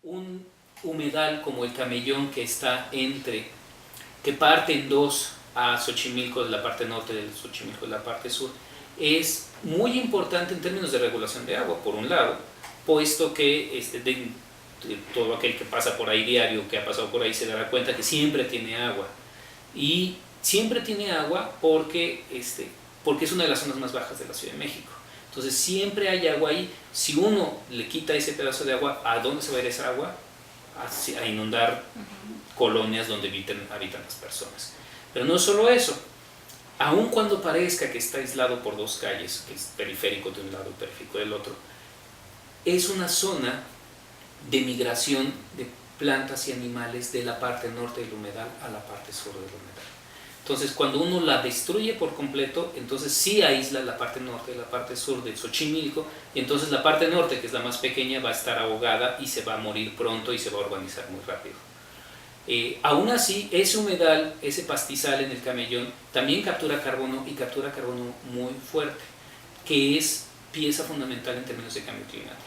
un humedal como el Camellón que parte en dos a Xochimilco de la parte norte, de Xochimilco de la parte sur, es muy importante en términos de regulación de agua, por un lado, puesto que todo aquel que pasa por ahí diario, que ha pasado por ahí, se dará cuenta que siempre tiene agua. Y siempre tiene agua porque es una de las zonas más bajas de la Ciudad de México. Entonces siempre hay agua ahí. Si uno le quita ese pedazo de agua, ¿a dónde se va a ir esa agua? A inundar colonias donde habitan las personas. Pero no solo eso, aun cuando parezca que está aislado por dos calles, que es periférico de un lado y periférico del otro, es una zona de migración de plantas y animales de la parte norte del humedal a la parte sur del humedal. Entonces, cuando uno la destruye por completo, entonces sí aísla la parte norte y la parte sur de Xochimilco, y entonces la parte norte, que es la más pequeña, va a estar ahogada y se va a morir pronto y se va a urbanizar muy rápido. Aún así, ese humedal, ese pastizal en el Camellón, también captura carbono, y captura carbono muy fuerte, que es pieza fundamental en términos de cambio climático.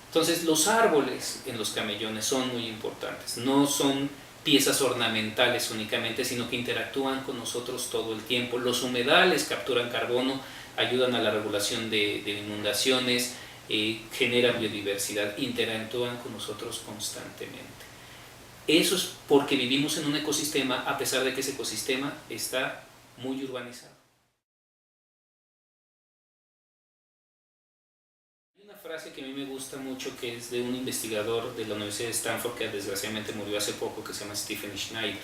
Entonces, los árboles en los camellones son muy importantes, no son piezas ornamentales únicamente, sino que interactúan con nosotros todo el tiempo. Los humedales capturan carbono, ayudan a la regulación de inundaciones, generan biodiversidad, interactúan con nosotros constantemente. Eso es porque vivimos en un ecosistema, a pesar de que ese ecosistema está muy urbanizado. Hay una frase que a mí me gusta mucho, que es de un investigador de la Universidad de Stanford que desgraciadamente murió hace poco, que se llama Stephen Schneider.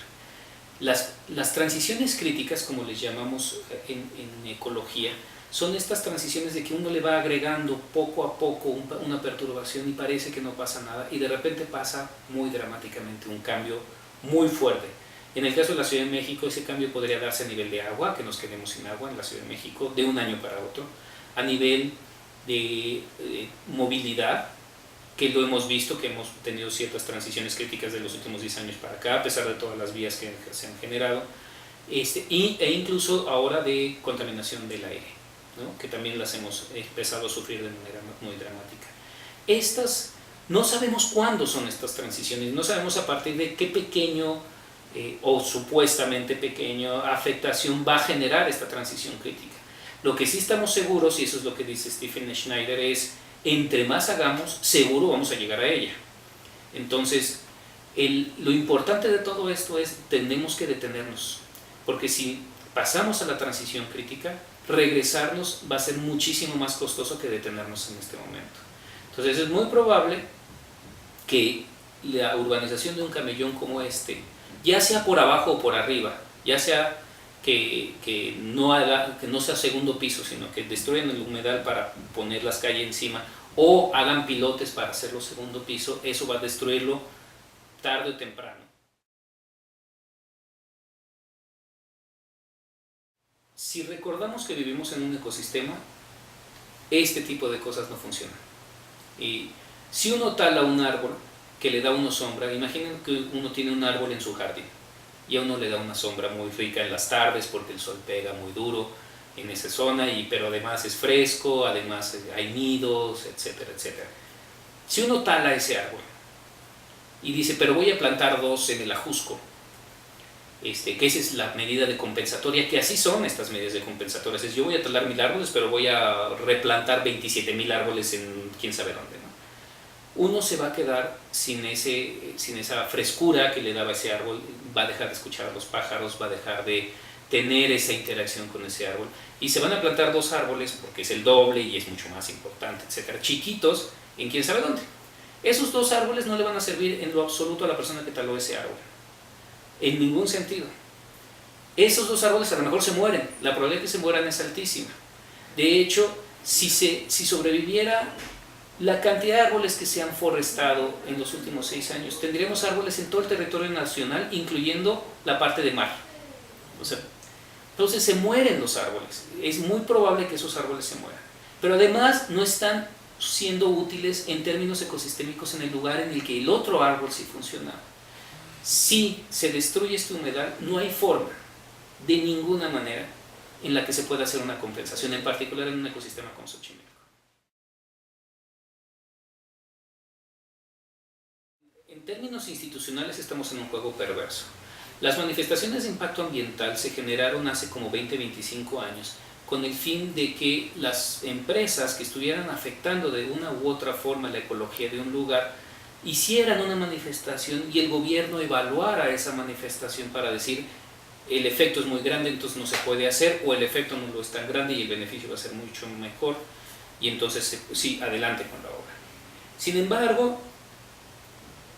Las transiciones críticas, como les llamamos en ecología, son estas transiciones de que uno le va agregando poco a poco una perturbación y parece que no pasa nada, y de repente pasa muy dramáticamente un cambio muy fuerte. En el caso de la Ciudad de México, ese cambio podría darse a nivel de agua, que nos quedemos sin agua en la Ciudad de México de un año para otro, a nivel de movilidad, que lo hemos visto, que hemos tenido ciertas transiciones críticas de los últimos 10 años para acá, a pesar de todas las vías que se han generado, e incluso ahora de contaminación del aire, ¿no? Que también las hemos empezado a sufrir de manera muy dramática. No sabemos cuándo son estas transiciones, no sabemos a partir de qué pequeño o supuestamente pequeño afectación va a generar esta transición crítica. Lo que sí estamos seguros, y eso es lo que dice Stephen Schneider, es entre más hagamos, seguro vamos a llegar a ella. Entonces, lo importante de todo esto es tenemos que detenernos, porque si pasamos a la transición crítica, regresarnos va a ser muchísimo más costoso que detenernos en este momento. Entonces es muy probable que la urbanización de un camellón como este, ya sea por abajo o por arriba, ya sea que no sea segundo piso, sino que destruyan el humedal para poner las calles encima, o hagan pilotes para hacerlo segundo piso, eso va a destruirlo tarde o temprano. Si recordamos que vivimos en un ecosistema, este tipo de cosas no funcionan. Y si uno tala un árbol que le da a uno sombra, imaginen que uno tiene un árbol en su jardín y a uno le da una sombra muy rica en las tardes porque el sol pega muy duro en esa zona, pero además es fresco, además hay nidos, etcétera, etcétera. Si uno tala ese árbol y dice, pero voy a plantar dos en el ajusco, que esa es la medida de compensatoria, que así son estas medidas de compensatorias, es yo voy a talar 1000 árboles, pero voy a replantar 27,000 árboles en quién sabe dónde, ¿no? Uno se va a quedar sin esa frescura que le daba ese árbol, va a dejar de escuchar a los pájaros, va a dejar de tener esa interacción con ese árbol, y se van a plantar dos árboles porque es el doble y es mucho más importante, etcétera, chiquitos en quién sabe dónde. Esos dos árboles no le van a servir en lo absoluto a la persona que taló ese árbol, en ningún sentido. Esos dos árboles a lo mejor se mueren, la probabilidad de que se mueran es altísima. De hecho, si sobreviviera la cantidad de árboles que se han forestado en los últimos 6 años, tendríamos árboles en todo el territorio nacional, incluyendo la parte de mar. Entonces se mueren los árboles, es muy probable que esos árboles se mueran, pero además no están siendo útiles en términos ecosistémicos en el lugar en el que el otro árbol sí funciona. Si se destruye este humedal, no hay forma, de ninguna manera, en la que se pueda hacer una compensación, en particular en un ecosistema como Xochimilco. En términos institucionales estamos en un juego perverso. Las manifestaciones de impacto ambiental se generaron hace como 20-25 años con el fin de que las empresas que estuvieran afectando de una u otra forma la ecología de un lugar hicieran una manifestación y el gobierno evaluara esa manifestación para decir el efecto es muy grande, entonces no se puede hacer, o el efecto no lo es tan grande y el beneficio va a ser mucho mejor, y entonces sí, adelante con la obra. Sin embargo,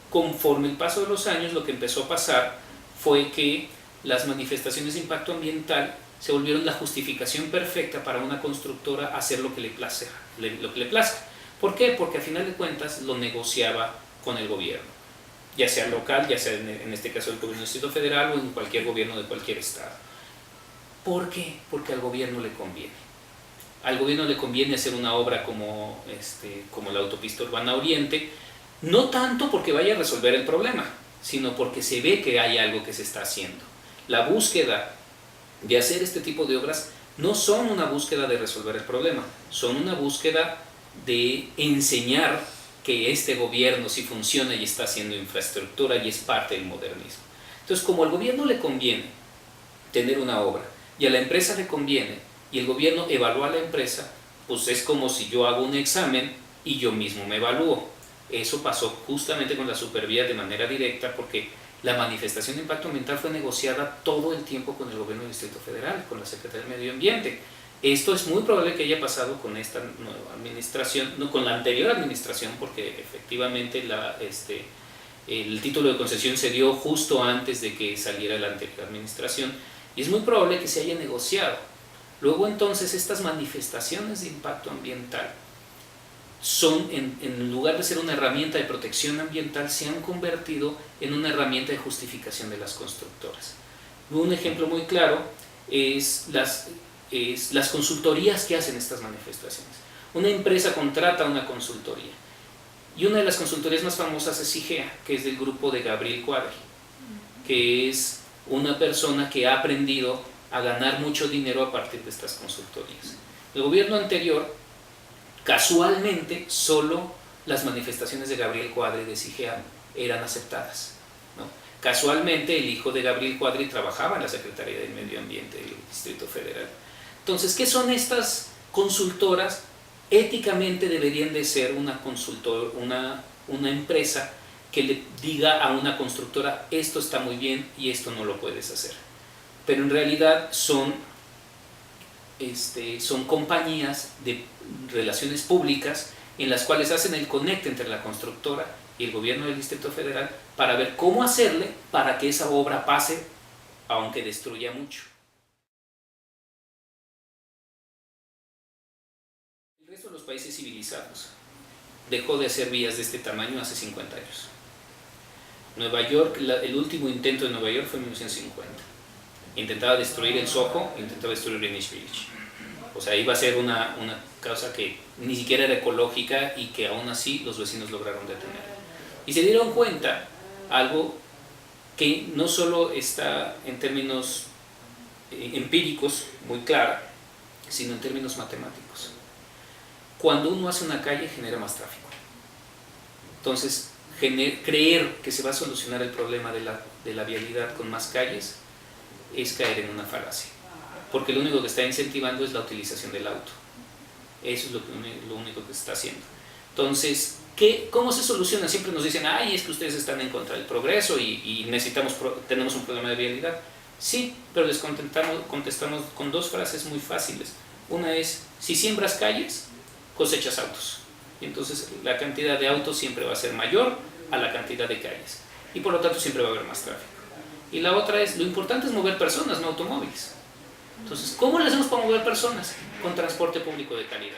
conforme el paso de los años, lo que empezó a pasar fue que las manifestaciones de impacto ambiental se volvieron la justificación perfecta para una constructora hacer lo que le plazca. ¿Por qué? Porque a final de cuentas lo negociaba con el gobierno, ya sea local, ya sea en este caso el gobierno del Distrito Federal o en cualquier gobierno de cualquier estado. ¿Por qué? Porque al gobierno le conviene. Al gobierno le conviene hacer una obra como la autopista urbana Oriente, no tanto porque vaya a resolver el problema, sino porque se ve que hay algo que se está haciendo. La búsqueda de hacer este tipo de obras no son una búsqueda de resolver el problema, son una búsqueda de enseñar que este gobierno sí funciona y está haciendo infraestructura y es parte del modernismo. Entonces, como al gobierno le conviene tener una obra y a la empresa le conviene y el gobierno evalúa a la empresa, pues es como si yo hago un examen y yo mismo me evalúo. Eso pasó justamente con la Supervía de manera directa porque la manifestación de impacto ambiental fue negociada todo el tiempo con el gobierno del Distrito Federal, con la Secretaría del Medio Ambiente. Esto es muy probable que haya pasado con esta nueva administración, no con la anterior administración, porque efectivamente el título de concesión se dio justo antes de que saliera la anterior administración y es muy probable que se haya negociado. Luego entonces estas manifestaciones de impacto ambiental son, en lugar de ser una herramienta de protección ambiental, se han convertido en una herramienta de justificación de las constructoras. Un ejemplo muy claro es las consultorías que hacen estas manifestaciones. Una empresa contrata una consultoría y una de las consultorías más famosas es IGEA, que es del grupo de Gabriel Cuadri, que es una persona que ha aprendido a ganar mucho dinero a partir de estas consultorías. El gobierno anterior, casualmente, solo las manifestaciones de Gabriel Cuadri de IGEA eran aceptadas, ¿no? Casualmente el hijo de Gabriel Cuadri trabajaba en la Secretaría del Medio Ambiente del Distrito Federal. Entonces, ¿qué son estas consultoras? Éticamente deberían de ser una empresa que le diga a una constructora esto está muy bien y esto no lo puedes hacer. Pero en realidad son compañías de relaciones públicas en las cuales hacen el conecte entre la constructora y el gobierno del Distrito Federal para ver cómo hacerle para que esa obra pase, aunque destruya mucho. El resto de los países civilizados dejó de hacer vías de este tamaño hace 50 años. Nueva York, el último intento de Nueva York fue en 1950. Intentaba destruir el Soho, intentaba destruir Greenwich Village. O sea, iba a ser una causa que ni siquiera era ecológica y que aún así los vecinos lograron detener. Y se dieron cuenta algo que no solo está en términos empíricos muy clara, sino en términos matemáticos. Cuando uno hace una calle genera más tráfico. Entonces, creer que se va a solucionar el problema de la vialidad con más calles es caer en una falacia, porque lo único que está incentivando es la utilización del auto. Eso es lo único que se está haciendo. Entonces, ¿cómo se soluciona? Siempre nos dicen, ay, es que ustedes están en contra del progreso y tenemos un problema de vialidad. Sí, pero les contestamos con dos frases muy fáciles. Una es, si siembras calles, cosechas autos. Y entonces la cantidad de autos siempre va a ser mayor a la cantidad de calles. Y por lo tanto siempre va a haber más tráfico. Y la otra es, lo importante es mover personas, no automóviles. Entonces, ¿cómo le hacemos para mover personas? Con transporte público de calidad.